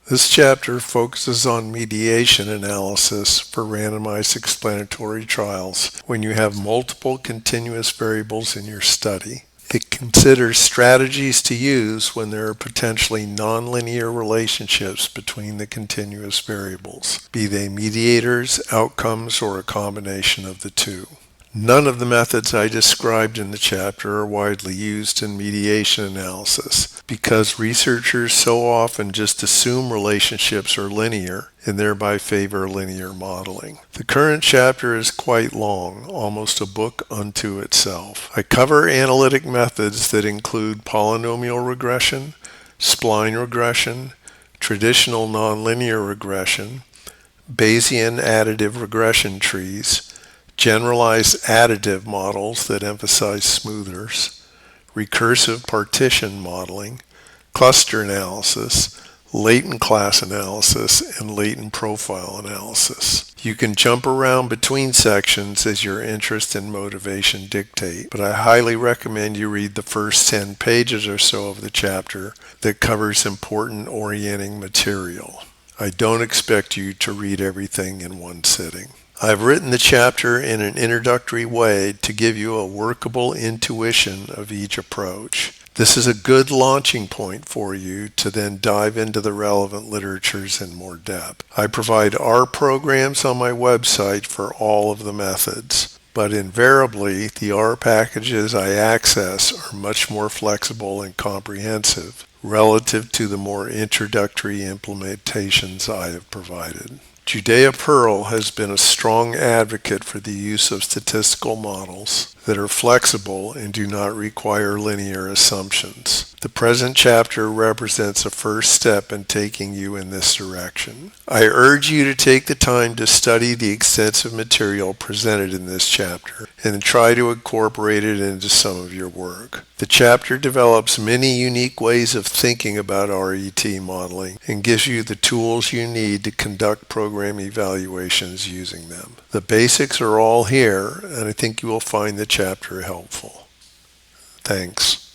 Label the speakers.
Speaker 1: This chapter focuses on mediation analysis for randomized explanatory trials when you have multiple continuous variables in your study. It considers strategies to use when there are potentially nonlinear relationships between the continuous variables, be they mediators, outcomes, or a combination of the two. None of the methods I described in the chapter are widely used in mediation analysis because researchers so often just assume relationships are linear and thereby favor linear modeling. The current chapter is quite long, almost a book unto itself. I cover analytic methods that include polynomial regression, spline regression, traditional nonlinear regression, Bayesian additive regression trees, generalized additive models that emphasize smoothers, recursive partition modeling, cluster analysis, latent class analysis, and latent profile analysis. You can jump around between sections as your interest and motivation dictate, but I highly recommend you read the first 10 pages or so of the chapter that covers important orienting material. I don't expect you to read everything in one sitting. I've written the chapter in an introductory way to give you a workable intuition of each approach. This is a good launching point for you to then dive into the relevant literatures in more depth. I provide R programs on my website for all of the methods, but invariably the R packages I access are much more flexible and comprehensive relative to the more introductory implementations I have provided. Judea Pearl has been a strong advocate for the use of statistical models that are flexible and do not require linear assumptions. The present chapter represents a first step in taking you in this direction. I urge you to take the time to study the extensive material presented in this chapter and try to incorporate it into some of your work. The chapter develops many unique ways of thinking about RET modeling and gives you the tools you need to conduct program evaluations using them. The basics are all here, and I think you will find the chapter helpful. Thanks.